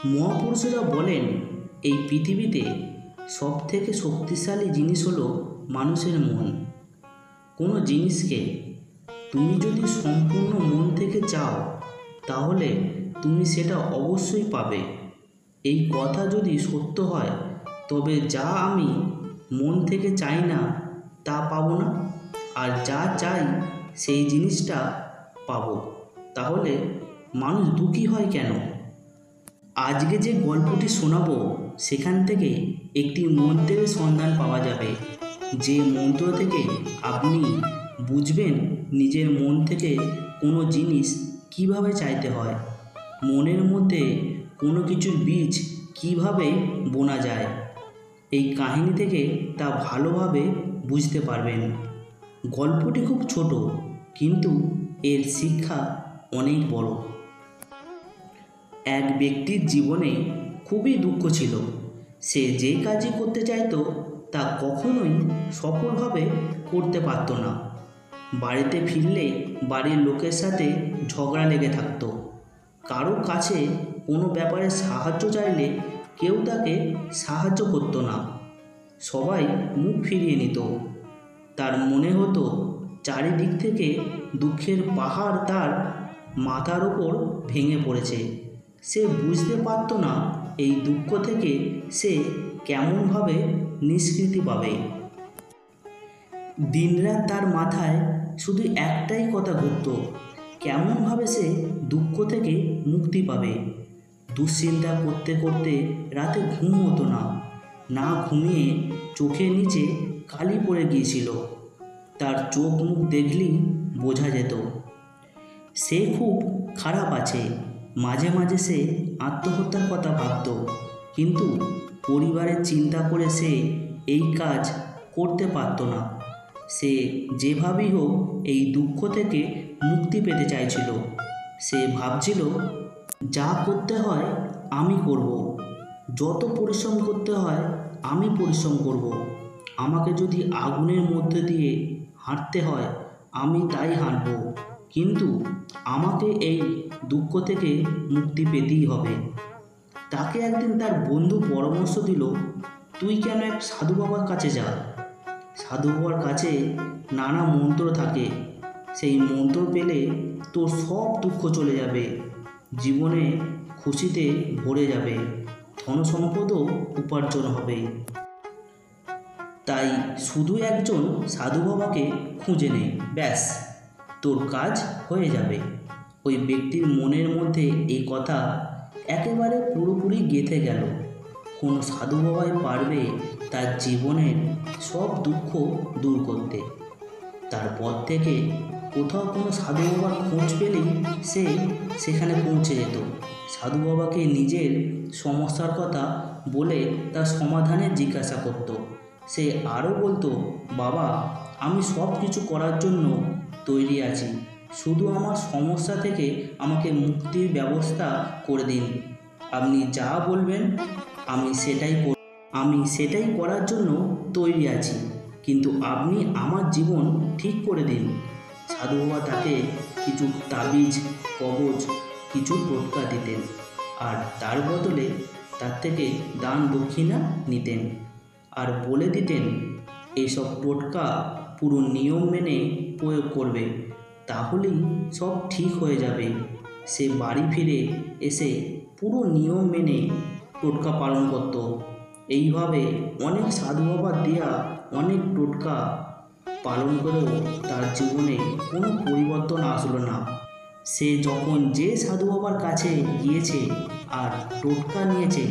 মহাপুরুষেরা বলেন এই পৃথিবীতে সবথেকে শক্তিশালী জিনিস হলো মানুষের মন। কোনো জিনিসকে তুমি যদি সম্পূর্ণ মন থেকে চাও তাহলে তুমি সেটা অবশ্যই পাবে। এই কথা যদি সত্য হয় তবে যা আমি মন থেকে চাই না তা পাবো না, আর যা চাই সেই জিনিসটা পাবো। তাহলে মানুষ দুঃখী হয় কেন? আজকে যে গল্পটি শোনাবো সেখান থেকে একটি মন্ত্রের সন্ধান পাওয়া যাবে, যে মন্ত্র থেকে আপনি বুঝবেন নিজের মন থেকে কোনো জিনিস কিভাবে চাইতে হয়, মনের মধ্যে কোনো কিছুর বীজ কিভাবে বোনা যায়। এই কাহিনী থেকে তা ভালোভাবে বুঝতে পারবেন। গল্পটি খুব ছোট কিন্তু এর শিক্ষা অনেক বড়। এক ব্যক্তির জীবনে খুবই দুঃখ ছিল। সে যে কাজই করতে চাইতো তা কখনোই সফলভাবে করতে পারত না। বাড়িতে ফিরলে বাড়ির লোকের সাথে ঝগড়া লেগে থাকতো। কারো কাছে কোনো ব্যাপারে সাহায্য চাইলে কেউ তাকে সাহায্য করতো না। সবাই মুখ ফিরিয়ে নিত। তার মনে হতো চারিদিক থেকে দুঃখের পাহাড় তার মাথার ওপর ভেঙে পড়েছে। সে বুঝতে পারত না এই দুঃখ থেকে সে কেমনভাবে নিষ্কৃতি পাবে। দিনরাত তার মাথায় শুধু একটাই কথা ঘুরত, কেমনভাবে সে দুঃখ থেকে মুক্তি পাবে। দুশ্চিন্তা করতে করতে রাতে ঘুম হতো না। না ঘুমিয়ে চোখের নিচে কালি পড়ে গিয়েছিল। তার চোখ মুখ দেখলেই বোঝা যেত সে খুব খারাপ আছে। মাঝে মাঝে সে আত্মহত্যার কথা ভাবত, কিন্তু পরিবারের চিন্তা করে সে এই কাজ করতে পারত না। সে যেভাবেই হোক এই দুঃখ থেকে মুক্তি পেতে চাইছিল। সে ভাবছিল, যা করতে হয় আমি করব, যত পরিশ্রম করতে হয় আমি পরিশ্রম করব। আমাকে যদি আগুনের মধ্যে দিয়ে হাঁটতে হয় আমি তাই হাঁটব, কিন্তু আমাকে এই দুঃখ থেকে মুক্তি পেতেই হবে। তাকে একদিন তার বন্ধু পরামর্শ দিল, তুই কেন এক সাধু বাবার কাছে যা। সাধু বাবার কাছে নানা মন্ত্র থাকে, সেই মন্ত্র পেলে তোর সব দুঃখ চলে যাবে, জীবনে খুশিতে ভরে যাবে, ধনসম্পদও উপার্জন হবে। তাই শুধু একজন সাধু বাবাকে খুঁজে নে, ব্যাস তোর কাজ হয়ে যাবে। ওই ব্যক্তির মনের মধ্যে এই কথা একেবারে পুরোপুরি গেঁথে গেল। কোনো সাধু বাবাই পারবে তার জীবনের সব দুঃখ দূর করতে। তারপর থেকে কোথাও কোনো সাধু বাবার খোঁজ পেলেই সে সেখানে পৌঁছে যেত। সাধু বাবাকে নিজের সমস্যার কথা বলে তার সমাধানের জিজ্ঞাসা করত। সে আরও বলতো, বাবা আমি সব কিছু করার জন্য তৈরি আছি, শুধু আমার সমস্যা থেকে আমাকে মুক্তির ব্যবস্থা করে দিন। আপনি যা বলবেন আমি সেটাই করার জন্য তৈরি আছি, কিন্তু আপনি আমার জীবন ঠিক করে দিন। সাধু বাবা তাকে কিছু তাবিজ, কবজ, কিছু টোটকা দিতেন, আর তার বদলে তার থেকে দান দক্ষিণা নিতেন, আর বলে দিতেন এইসব টোটকা পুরো নিয়ম মেনে প্রয়োগ করবে, তাহলেই সব ঠিক হয়ে যাবে। সে বাড়ি ফিরে এসে পুরো নিয়ম মেনে টোটকা পালন করত। এইভাবে অনেক সাধু বাবার দেয়া অনেক টোটকা পালন করেও তার জীবনে কোনো পরিবর্তন আসলো না। সে যখন যে সাধু বাবার কাছে গিয়েছে আর টোটকা নিয়েছে,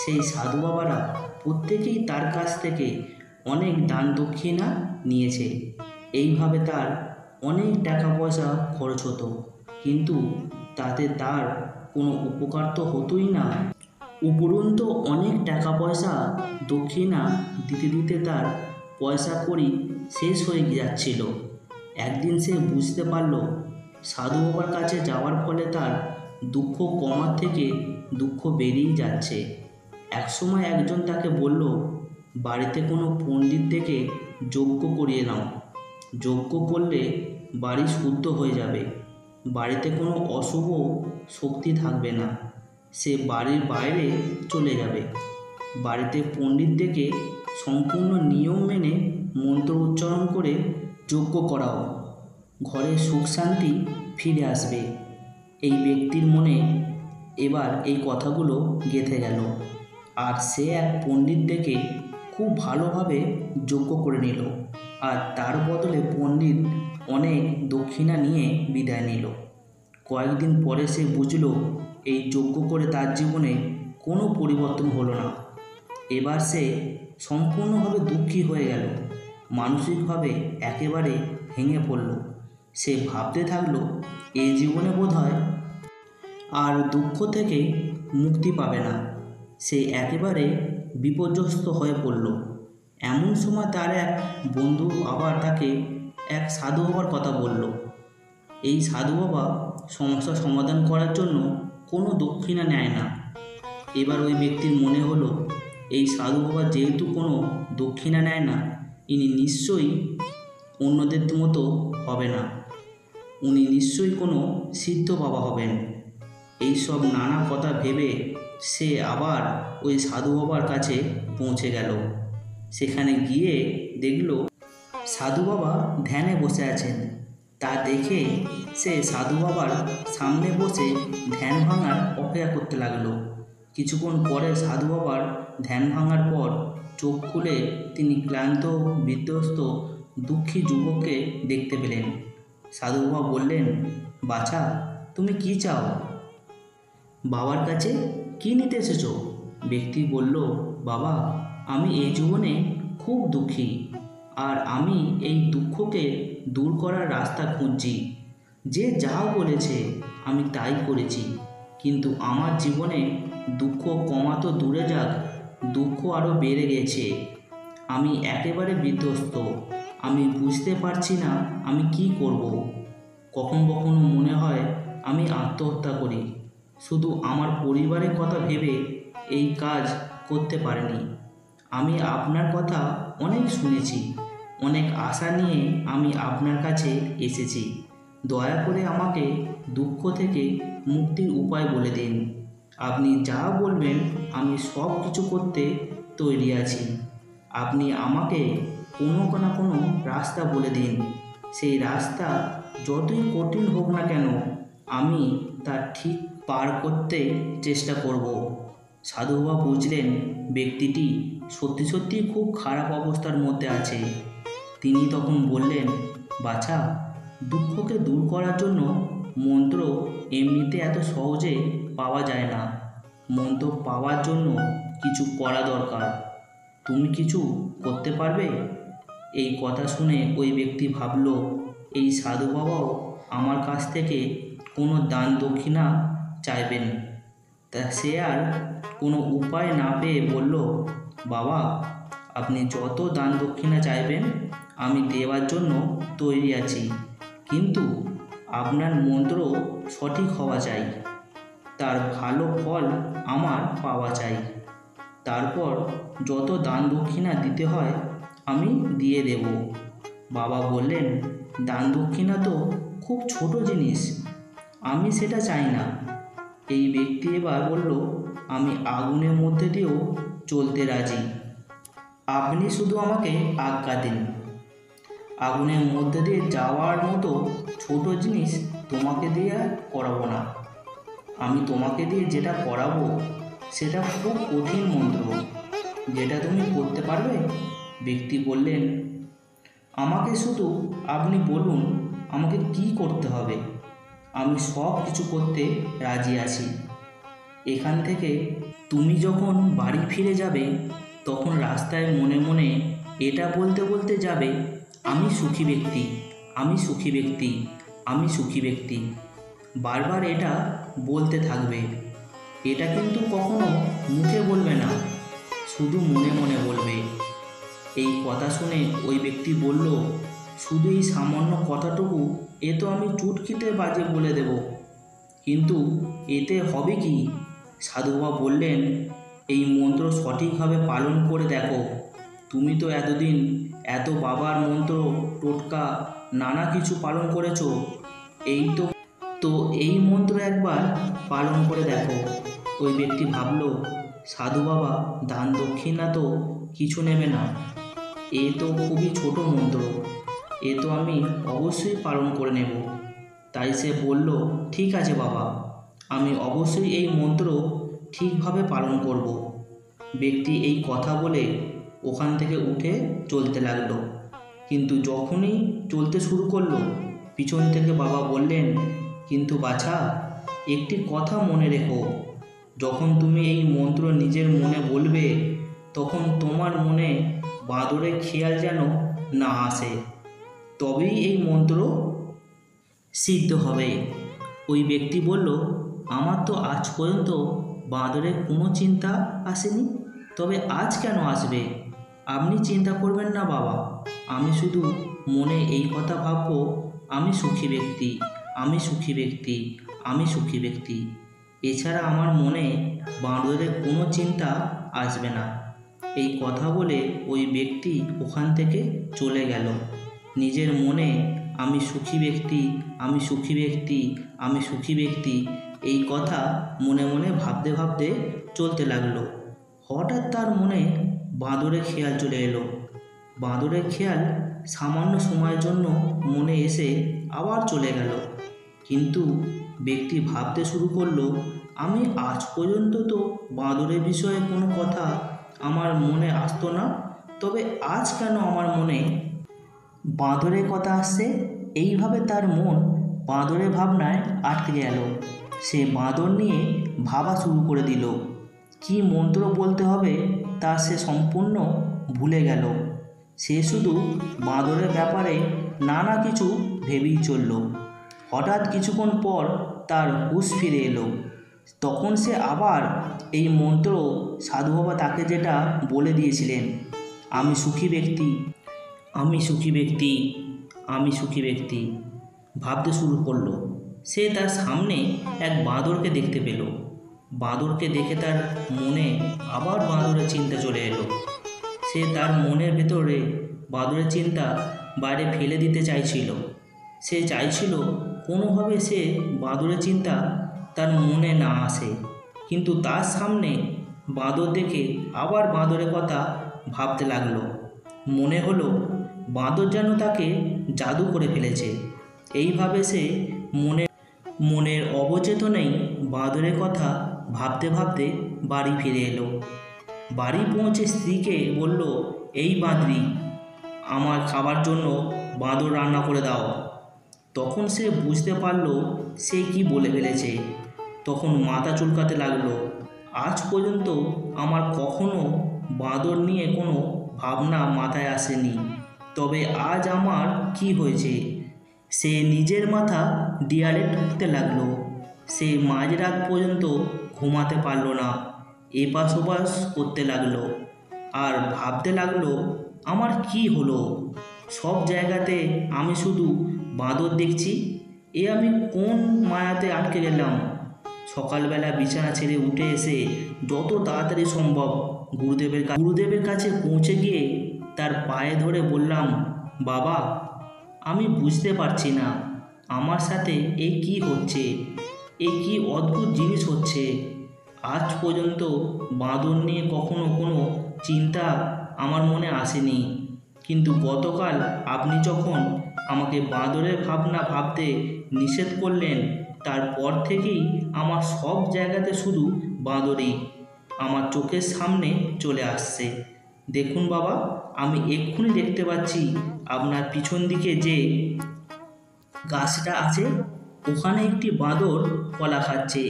সেই সাধু বাবারা প্রত্যেকেই তার কাছ থেকে অনেক দান দক্ষিণা নিয়েছে। এইভাবে তার অনেক টাকা পয়সা খরচ হতো, কিন্তু তাতে তার কোনো উপকার তো হতোই না। উপরন্তু অনেক টাকা পয়সা দক্ষিণা দিতে দিতে তার পয়সা কড়ি শেষ হয়ে যাচ্ছিল। একদিন সে বুঝতে পারল সাধু বাবার কাছে যাওয়ার ফলে তার দুঃখ কমার থেকে দুঃখ বেড়েই যাচ্ছে। একসময় একজন তাকে বলল, বাড়িতে কোনো পণ্ডিত ডেকে যজ্ঞ করিয়ে নাও, যজ্ঞ করলে বাড়ি শুদ্ধ হয়ে যাবে, বাড়িতে কোনো অশুভ শক্তি থাকবে না। সে বাড়ির বাইরে চলে যাবে। বাড়িতে পণ্ডিত ডেকে সম্পূর্ণ নিয়ম মেনে মন্ত্র উচ্চারণ করে যজ্ঞ করাও। ঘরে সুখ শান্তি ফিরে আসবে। এই ব্যক্তির মনে এবার এই কথাগুলো গেঁথে গেল, আর সে এক পণ্ডিত ডেকে খুব ভালোভাবে যজ্ঞ করে নিল, আর তার বদলে পণ্ডিত অনেক দক্ষিণা নিয়ে বিদায় নিল। কয়েকদিন পরে সে বুঝল এই যজ্ঞ করে তার জীবনে কোনো পরিবর্তন হলো না। এবার সে সম্পূর্ণভাবে দুঃখী হয়ে গেল, মানসিকভাবে একেবারে ভেঙে পড়ল। সে ভাবতে থাকলো এই জীবনে বোধহয় আর দুঃখ থেকে মুক্তি পাবে না। সে একেবারে বিপর্যস্ত হয়ে পড়ল। এমন সময় তার এক বন্ধু আবার তাকে এক সাধু বাবার কথা বলল। এই সাধু বাবা সমস্যা সমাধান করার জন্য কোনো দক্ষিণা নেয় না। এবার ওই ব্যক্তির মনে হলো এই সাধু বাবা যেহেতু কোনো দক্ষিণা নেয় না, ইনি নিশ্চয়ই অন্যদের মতো হবে না, উনি নিশ্চয়ই কোনো সিদ্ধ বাবা হবেন। এই সব নানা কথা ভেবে সে আবার ওই সাধু বাবার কাছে পৌঁছে গেল। সেখানে গিয়ে দেখল সাধু বাবা ধ্যানে বসে আছেন। তা দেখে সে সাধু বাবার সামনে বসে ধ্যান ভাঙার অপেক্ষা করতে লাগলো। কিছুক্ষণ পরে সাধু বাবার ধ্যান ভাঙার পর চোখ খুলে তিনি ক্লান্ত, বিধ্বস্ত, দুঃখী যুবককে দেখতে পেলেন। সাধু বাবা বললেন, বাছা, তুমি কি চাও? বাবার কাছে কি নিতে এসেছো? ব্যক্তি বলল, বাবা, আমি এই জীবনে খুব দুঃখী, আর আমি এই দুঃখকে দূর করার রাস্তা খুঁজছি। যে যা বলেছে আমি তাই করেছি, কিন্তু আমার জীবনে দুঃখ কমা তো দূরে যাক, দুঃখ আরও বেড়ে গেছে। আমি একেবারে বিধ্বস্ত। আমি বুঝতে পারছি না আমি কি করব। কখনো কখনো মনে হয় আমি আত্মহত্যা করি। শুধু আমার পরিবারের কথা ভেবে এই কাজ করতে পারিনি। আমি আপনার কথা অনেক শুনেছি, অনেক আশা নিয়ে আমি আপনার কাছে এসেছি। দয়া করে আমাকে দুঃখ থেকে মুক্তির উপায় বলে দিন। আপনি যা বলবেন আমি সব কিছু করতে তৈরি আছি। আপনি আমাকে কোনো না কোনো রাস্তা বলে দিন। সেই রাস্তা যতই কঠিন হোক না কেন, আমি তা ঠিক পার করতে চেষ্টা করব। সাধু বাবা বুঝলেন ব্যক্তিটি সত্যি সত্যি খুব খারাপ অবস্থার মধ্যে আছে। তিনি তখন বললেন, বাছা, দুঃখকে দূর করার জন্য মন্ত্র এমনিতে এত সহজে পাওয়া যায় না। মন্ত্র পাওয়ার জন্য কিছু করা দরকার। তুমি কিছু করতে পারবে? এই কথা শুনে ওই ব্যক্তি ভাবল, এই সাধু বাবাও আমার কাছ থেকে কোনো দান দক্ষিণা চাইবেন। তা সে আর কোনো উপায় না পেয়ে বলল, বাবা, আপনি যত দান দক্ষিণা চাইবেন আমি দেওয়ার জন্য তৈরি আছি, কিন্তু আপনার মন্ত্র সঠিক হওয়া চাই, তার ভালো ফল আমার পাওয়া চাই। তারপর যত দান দক্ষিণা দিতে হয় আমি দিয়ে দেব। বাবা বললেন, দান দক্ষিণা তো খুব ছোট জিনিস, আমি সেটা চাই না। এই ব্যক্তি এবার বলল, আমি আগুনের মধ্যে দিয়েও চলতে রাজি, আপনি শুধু আমাকে আজ্ঞা দিন। আগুনের মধ্যে দিয়ে যাওয়ার মতো ছোট জিনিস তোমাকে দিয়ে আর করাবো না। আমি তোমাকে দিয়ে যেটা করাবো সেটা খুব কঠিন মন্ত্র, যেটা তুমি করতে পারবে? ব্যক্তি বললেন, আমাকে শুধু আপনি বলুন আমাকে কি করতে হবে, আমি সব কিছু করতে রাজি আছি। এখান থেকে তুমি যখন বাড়ি ফিরে যাবে তখন রাস্তায় মনে মনে এটা বলতে বলতে যাবে, আমি সুখী ব্যক্তি, আমি সুখী ব্যক্তি, আমি সুখী ব্যক্তি। বারবার এটা বলতে থাকবে। এটা কিন্তু কখনো মুখে বলবে না, শুধু মনে মনে বলবে। এই কথা শুনে ওই ব্যক্তি বলল, শুধু এই সামান্য কথাটুকু এ তো আমি চুটকিতে বাজে বলে দেব, কিন্তু এতে হবে কি? সাধু বাবা বললেন, এই মন্ত্র সঠিকভাবে পালন করে দেখো। তুমি তো এতদিন এত বাবার মন্ত্র, টোটকা, নানা কিছু পালন করেছো, এই তো এই মন্ত্র একবার পালন করে দেখো, ওই ব্যক্তি ভাবল, সাধু বাবা দান দক্ষিণা তো কিছু নেবে না, এ তো খুবই ছোট মন্ত্র, এ তো আমি অবশ্যই পালন করে নেব। তাই সে বলল, ঠিক আছে বাবা, আমি অবশ্যই এই মন্ত্র ঠিকভাবে পালন করব। ব্যক্তি এই কথা বলে ওখান থেকে উঠে চলতে লাগলো। কিন্তু যখনই চলতে শুরু করলো, পিছন থেকে বাবা বললেন, কিন্তু বাছা, একটি কথা মনে রেখো, যখন তুমি এই মন্ত্র নিজের মনে বলবে, তখন তোমার মনে বাঁদরের খেয়াল যেন না আসে, তবেই এই মন্ত্র সিদ্ধ হবে। ওই ব্যক্তি বলল, আমার তো আজ পর্যন্ত বাঁদরের কোনো চিন্তা আসেনি, তবে আজ কেন আসবে? আপনি চিন্তা করবেন না বাবা, আমি শুধু মনে এই কথা ভাববো, আমি সুখী ব্যক্তি, আমি সুখী ব্যক্তি, আমি সুখী ব্যক্তি। এছাড়া আমার মনে বাঁদরের কোনো চিন্তা আসবে না। এই কথা বলে ওই ব্যক্তি ওখান থেকে চলে গেল। নিজের মনে আমি সুখী ব্যক্তি, আমি সুখী ব্যক্তি, আমি সুখী ব্যক্তি, এই কথা মনে মনে ভাবতে ভাবতে চলতে লাগলো। হঠাৎ তার মনে বাঁদরের খেয়াল চলে এলো। বাঁদরের খেয়াল সামান্য সময়ের জন্য মনে এসে আবার চলে গেল। কিন্তু ব্যক্তি ভাবতে শুরু করলো, আমি আজ পর্যন্ত তো বাঁদরের বিষয়ে কোনো কথা আমার মনে আসতো না, তবে আজ কেন আমার মনে বাঁদরের কথা আসছে? এইভাবে তার মন বাঁদরের ভাবনায় আটকে গেল। সে বাঁদর নিয়ে ভাবা শুরু করে দিল। কি মন্ত্র বলতে হবে তা সে সম্পূর্ণ ভুলে গেল। সে শুধু বাঁদরের ব্যাপারে নানা কিছু ভেবেই চলল। হঠাৎ কিছুক্ষণ পর তার হুঁশ ফিরে এলো। তখন সে আবার এই মন্ত্র সাধু বাবা তাকে যেটা বলে দিয়েছিলেন, আমি সুখী ব্যক্তি, আমি সুখী ব্যক্তি, আমি সুখী ব্যক্তি, ভাবতে শুরু করলো। সে তার সামনে এক বাঁদরকে দেখতে পেল। বাঁদরকে দেখে তার মনে আবার বাঁদরের চিন্তা চলে এলো। সে তার মনের ভেতরে বাঁদরের চিন্তা বাইরে ফেলে দিতে চাইছিল। সে চাইছিল কোনোভাবে সে বাঁদরের চিন্তা তার মনে না আসে। কিন্তু তার সামনে বাঁদর দেখে আবার বাঁদরের কথা ভাবতে লাগলো। মনে হলো বাঁদর যেন তাকে জাদু করে ফেলেছে। এইভাবে সে মনের অবচেতনেই বাঁদরের কথা ভাবতে ভাবতে বাড়ি ফিরে এলো। বাড়ি পৌঁছে স্ত্রীকে বলল, এই বাঁদরি, আমার খাবার জন্য বাঁদর রান্না করে দাও। তখন সে বুঝতে পারল সে কি বলে ফেলেছে। তখন মাথা চুলকাতে লাগলো। আজ পর্যন্ত আমার কখনো বাঁদর নিয়ে কোনো ভাবনা মাথায় আসেনি, তবে আজ আমার কি হয়েছে? সে নিজের মাথা দেয়ালে ঠুকতে লাগলো। সে মাঝরাত পর্যন্ত ঘুমাতে পারল না। এপাশ ওপাশ করতে লাগলো আর ভাবতে লাগলো, আমার কি হলো? সব জায়গাতে আমি শুধু বাঁদর দেখছি, এ আমি কোন মায়াতে আটকে গেলাম? সকালবেলা বিছানা ছেড়ে উঠে এসে যত তাড়াতাড়ি সম্ভব গুরুদেবের কাছে পৌঁছে গিয়ে তার পায়ে ধরে বললাম, বাবা, আমি বুঝতে পারছি না আমার সাথে এ কি হচ্ছে, এ কি অদ্ভুত জিনিস হচ্ছে। আজ পর্যন্ত বাঁদর নিয়ে কখনো কোনো চিন্তা আমার মনে আসেনি, কিন্তু গতকাল আপনি যখন আমাকে বাঁদরের ভাবনা ভাবতে নিষেধ করলেন, তারপর থেকেই আমার সব জায়গাতে শুধু বাঁদরই আমার চোখের সামনে চলে আসছে। দেখুন বাবা, আমি এক্ষুনি দেখতে পাচ্ছি আপনার পিছন দিকে যে গাছটা আছে, ওখানে একটি বাঁদর কলা খাচ্ছে।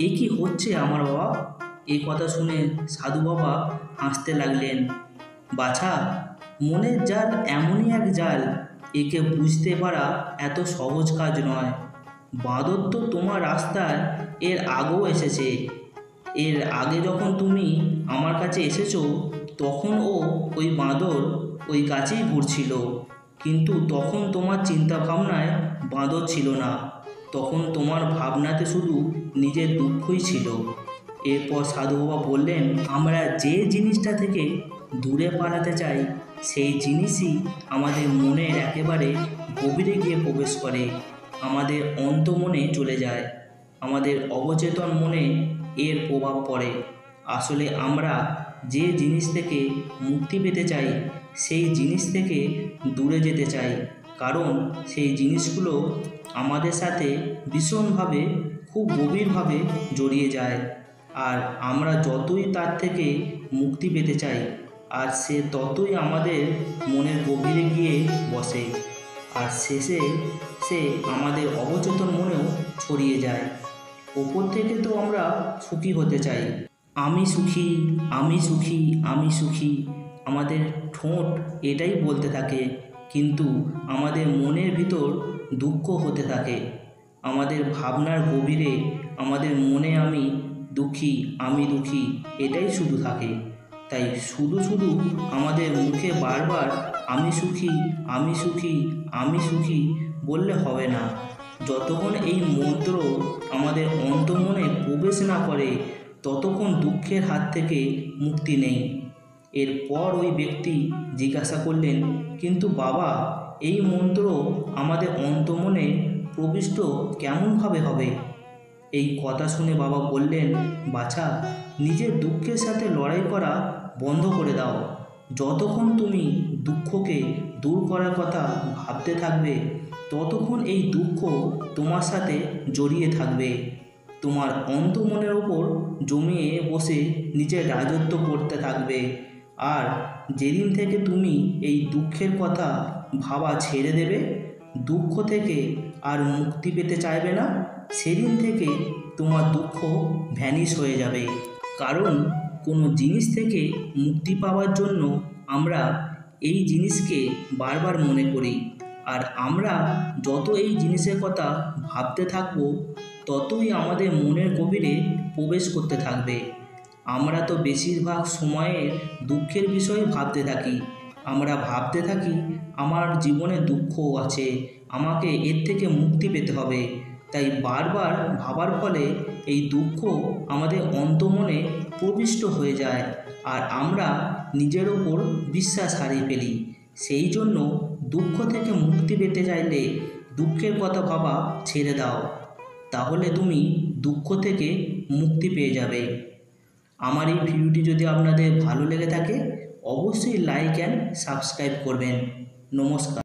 এ কি হচ্ছে আমার বাবা? এই কথা শুনে সাধু বাবা হাসতে লাগলেন। বাছা, মনের জাল এমনই এক জাল, একে বুঝতে পারা এত সহজ কাজ নয়। বাঁদর তো তোমার রাস্তায় এর আগেও এসেছে। এর আগে যখন তুমি আমার কাছে এসেছো, তখন ওই বাঁদর ওই গাছেই ঘুরছিল, কিন্তু তখন তোমার চিন্তা ভাবনায় বাঁদর ছিল না, তখন তোমার ভাবনাতে শুধু নিজের দুঃখই ছিল। এরপর সাধু বাবা বললেন, আমরা যে জিনিসটা থেকে দূরে পালাতে চাই, সেই জিনিসই আমাদের মনের একেবারে গভীরে গিয়ে প্রবেশ করে, আমাদের অন্তমনে চলে যায়। আমাদের অবচেতন মনে এর প্রভাব পড়ে। আসলে আমরা যে জিনিস থেকে মুক্তি পেতে চাই সেই জিনিস থেকে দূরে যেতে চাই, কারণ সেই জিনিসগুলো আমাদের সাথে ভীষণভাবে খুব গভীরভাবে জড়িয়ে যায়। আর আমরা যতই তার থেকে মুক্তি পেতে চাই আর সে ততই আমাদের মনের গভীরে গিয়ে বসে, আর শেষে সে আমাদের অবচেতন মনেও ছড়িয়ে যায়। ওপর থেকে তো আমরা সুখী হতে চাই, আমি সুখী, আমি সুখী, আমি সুখী, আমাদের ঠোঁট এটাই বলতে থাকে, কিন্তু আমাদের মনের ভিতর দুঃখ হতে থাকে। আমাদের ভাবনার গভীরে আমাদের মনে আমি দুঃখী এটাই শুধু থাকে। তাই শুধু শুধু আমাদের মুখে বারবার আমি সুখী, আমি সুখী, আমি সুখী বললে হবে না। যতক্ষণ এই মন্ত্র আমাদের অন্তর্মনে প্রবেশ না করে ততক্ষণ দুঃখের হাত থেকে মুক্তি নেই। এরপর ওই ব্যক্তি জিজ্ঞাসা করলেন, কিন্তু বাবা, এই মন্ত্র আমাদের অন্তর্মনে প্রবিষ্ট কেমনভাবে হবে? এই কথা শুনে বাবা বললেন, বাছা, নিজের দুঃখের সাথে লড়াই করা বন্ধ করে দাও। যতক্ষণ তুমি দুঃখকে দূর করার কথা ভাবতে থাকবে ততক্ষণ এই দুঃখ তোমার সাথে জড়িয়ে থাকবে, তোমার অন্তর্মনের ওপর জমিয়ে বসে নিজের রাজত্ব করতে থাকবে। আর যেদিন থেকে তুমি এই দুঃখের কথা ভাবা ছেড়ে দেবে, দুঃখ থেকে আর মুক্তি পেতে চাইবে না, সেদিন থেকে তোমার দুঃখ ভ্যানিশ হয়ে যাবে। কারণ কোনো জিনিস থেকে মুক্তি পাওয়ার জন্য আমরা এই জিনিসকে বারবার মনে করি, আর আমরা যত এই জিনিসের কথা ভাবতে থাকব ততই আমাদের মনের গভীরে প্রবেশ করতে থাকবে। আমরা তো বেশিরভাগ সময়ে দুঃখের বিষয়ে ভাবতে থাকি। আমরা ভাবতে থাকি আমার জীবনে দুঃখ আছে, আমাকে এর থেকে মুক্তি পেতে হবে। তাই বারবার ভাবার ফলে এই দুঃখ আমাদের অন্তর্মনে প্রবিষ্ট হয়ে যায় আর আমরা নিজের ওপর বিশ্বাস হারিয়ে ফেলি। সেই জন্য দুঃখ থেকে মুক্তি পেতে চাইলে দুঃখের কথা ভাবা ছেড়ে দাও, তাহলে তুমি দুঃখ থেকে মুক্তি পেয়ে যাবে। আমার এই ভিডিওটি যদি আপনাদের ভালো লেগে থাকে অবশ্যই লাইক অ্যান্ড সাবস্ক্রাইব করবেন। নমস্কার।